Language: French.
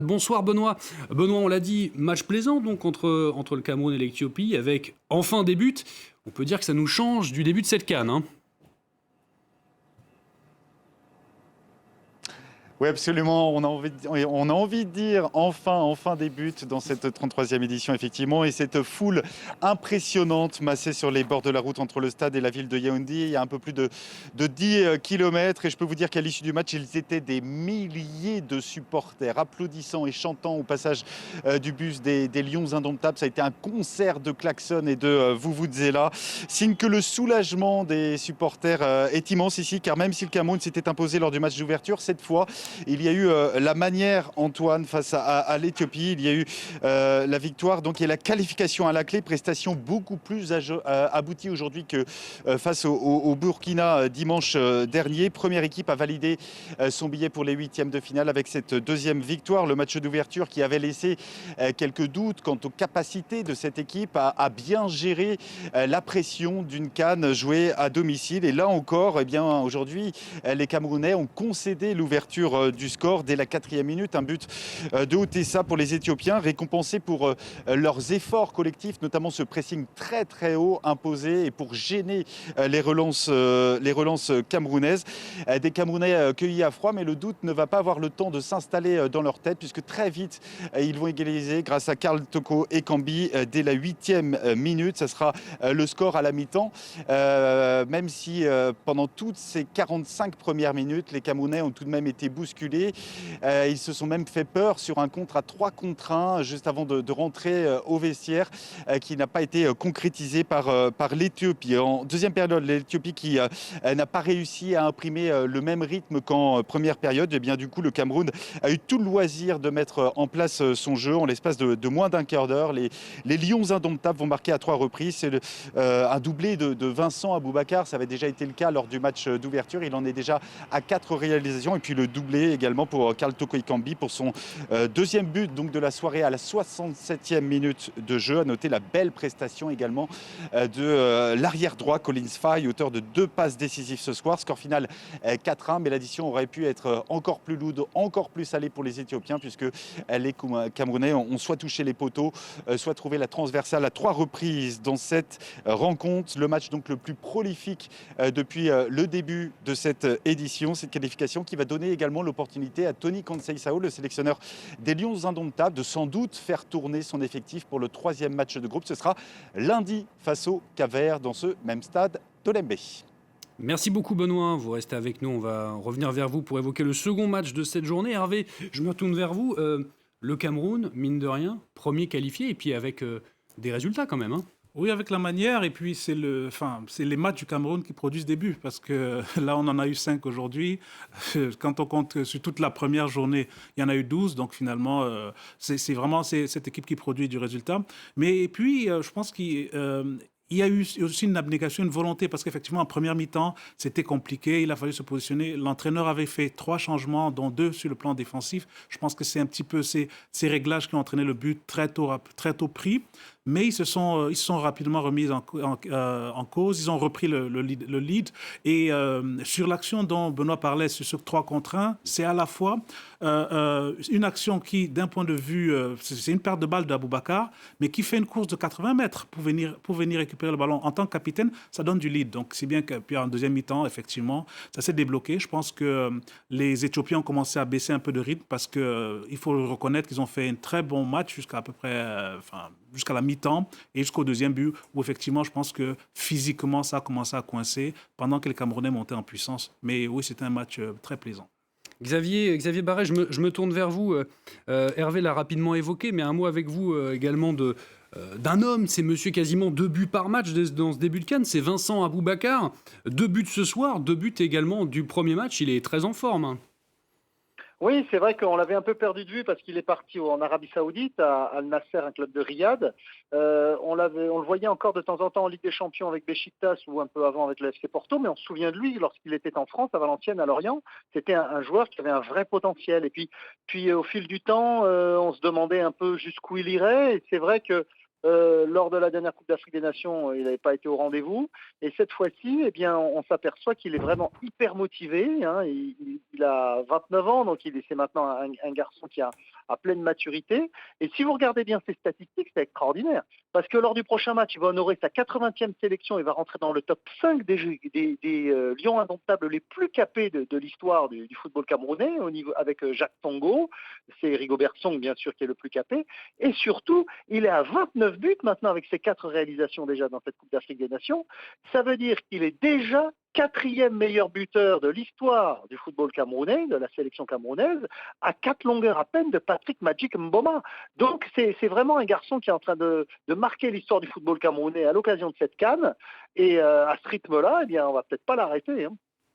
Bonsoir Benoît. Benoît, on l'a dit, match plaisant donc entre le Cameroun et l'Éthiopie avec enfin des buts. On peut dire que ça nous change du début de cette CAN, hein. Oui, absolument. On a envie de dire enfin des buts dans cette 33e édition, effectivement. Et cette foule impressionnante massée sur les bords de la route entre le stade et la ville de Yaoundé. Il y a un peu plus de 10 kilomètres. Et je peux vous dire qu'à l'issue du match, ils étaient des milliers de supporters applaudissant et chantant au passage du bus des Lions indomptables. Ça a été un concert de klaxons et de vuvuzela. Signe que le soulagement des supporters est immense ici, car même si le Cameroun s'était imposé lors du match d'ouverture, cette fois, il y a eu la manière, Antoine, face à l'Éthiopie. Il y a eu la victoire donc, et la qualification à la clé. Prestation beaucoup plus aboutie aujourd'hui que face au Burkina dimanche dernier. Première équipe à valider son billet pour les huitièmes de finale avec cette deuxième victoire. Le match d'ouverture qui avait laissé quelques doutes quant aux capacités de cette équipe à bien gérer la pression d'une CAN jouée à domicile. Et là encore, eh bien, aujourd'hui, les Camerounais ont concédé l'ouverture du score dès la 4e minute. Un but de Otessa pour les Éthiopiens, récompensé pour leurs efforts collectifs, notamment ce pressing très très haut imposé et pour gêner les relances camerounaises. Des Camerounais cueillis à froid, mais le doute ne va pas avoir le temps de s'installer dans leur tête puisque très vite ils vont égaliser grâce à Karl Toko et Kambi dès la 8e minute. Ça sera le score à la mi-temps, même si pendant toutes ces 45 premières minutes, les Camerounais ont tout de même été bousculés. Ils se sont même fait peur sur un contre à 3 contre 1 juste avant de rentrer au vestiaire, qui n'a pas été concrétisé par l'Éthiopie. En deuxième période, l'Éthiopie qui n'a pas réussi à imprimer le même rythme qu'en première période, et bien du coup le Cameroun a eu tout le loisir de mettre en place son jeu en l'espace de moins d'un quart d'heure. Les Lions indomptables vont marquer à 3 reprises. C'est un doublé de Vincent Aboubakar. Ça avait déjà été le cas lors du match d'ouverture. Il en est déjà à 4 réalisations. Et puis le doublé également pour Karl Toko Ekambi pour son deuxième but donc, de la soirée à la 67e minute de jeu. À noter la belle prestation également de l'arrière droit Collins Faye, auteur de 2 passes décisives ce soir. Score final 4-1, mais l'addition aurait pu être encore plus lourde, encore plus salée pour les Éthiopiens, puisque les Camerounais ont soit touché les poteaux, soit trouvé la transversale à 3 reprises dans cette rencontre. Le match donc le plus prolifique depuis le début de cette édition, cette qualification qui va donner également l'opportunité à Tony Conceição, le sélectionneur des Lions indomptables, de sans doute faire tourner son effectif pour le 3e match de groupe. Ce sera lundi face au Cap-Vert dans ce même stade d'Olembe. Merci beaucoup Benoît, vous restez avec nous, on va revenir vers vous pour évoquer le second match de cette journée. Hervé, je me retourne vers vous. Le Cameroun, mine de rien, premier qualifié et puis avec des résultats quand même, hein. Oui, avec la manière, et puis c'est les matchs du Cameroun qui produisent des buts, parce que là, on en a eu 5 aujourd'hui. Quand on compte sur toute la première journée, il y en a eu 12, donc finalement, c'est vraiment cette équipe qui produit du résultat. Mais et puis, je pense qu'il y a eu aussi une abnégation, une volonté, parce qu'effectivement, en première mi-temps, c'était compliqué, il a fallu se positionner. L'entraîneur avait fait 3 changements, dont 2 sur le plan défensif. Je pense que c'est un petit peu ces réglages qui ont entraîné le but très tôt pris. Mais ils se sont rapidement remis en cause. Ils ont repris le lead. Et sur l'action dont Benoît parlait, sur ce 3 contre 1, c'est à la fois une action qui, d'un point de vue, c'est une perte de balle d'Aboubacar, mais qui fait une course de 80 mètres pour venir récupérer le ballon. En tant que capitaine, ça donne du lead. Donc, c'est bien que, puis en deuxième mi-temps, effectivement, ça s'est débloqué. Je pense que les Éthiopiens ont commencé à baisser un peu de rythme parce qu'il faut le reconnaître qu'ils ont fait un très bon match jusqu'à à peu près, jusqu'à la mi-temps et jusqu'au deuxième but où effectivement je pense que physiquement ça a commencé à coincer pendant que les Camerounais montaient en puissance. Mais oui, c'était un match très plaisant. Xavier Barret, je me tourne vers vous. Hervé l'a rapidement évoqué, mais un mot avec vous également d'un homme. C'est monsieur quasiment 2 buts par match dans ce début de CAN. C'est Vincent Aboubakar. 2 buts ce soir, 2 buts également du premier match. Il est très en forme, hein. Oui, c'est vrai qu'on l'avait un peu perdu de vue parce qu'il est parti en Arabie Saoudite, à Al Nasser, un club de Riyad. On le voyait encore de temps en temps en Ligue des Champions avec Beşiktaş ou un peu avant avec le FC Porto, mais on se souvient de lui lorsqu'il était en France, à Valenciennes, à Lorient. C'était un joueur qui avait un vrai potentiel. Et puis au fil du temps, on se demandait un peu jusqu'où il irait. Et c'est vrai que Lors de la dernière Coupe d'Afrique des Nations, il n'avait pas été au rendez-vous. Et cette fois-ci, eh bien, on s'aperçoit qu'il est vraiment hyper motivé, hein. Il a 29 ans, donc c'est maintenant un garçon qui a à pleine maturité. Et si vous regardez bien ses statistiques, c'est extraordinaire. Parce que lors du prochain match, il va honorer sa 80e sélection. Il va rentrer dans le top 5 des Lions indomptables les plus capés de l'histoire du football camerounais, avec Jacques Tongo. C'est Rigobert Song, bien sûr, qui est le plus capé. Et surtout, il est à 29 buts maintenant avec ses 4 réalisations déjà dans cette Coupe d'Afrique des Nations. Ça veut dire qu'il est déjà 4e meilleur buteur de l'histoire du football camerounais, de la sélection camerounaise, à 4 longueurs à peine de Patrick Magic Mboma. Donc c'est vraiment un garçon qui est en train de marquer l'histoire du football camerounais à l'occasion de cette CAN. Et à ce rythme-là, eh bien, on va peut-être pas l'arrêter, hein.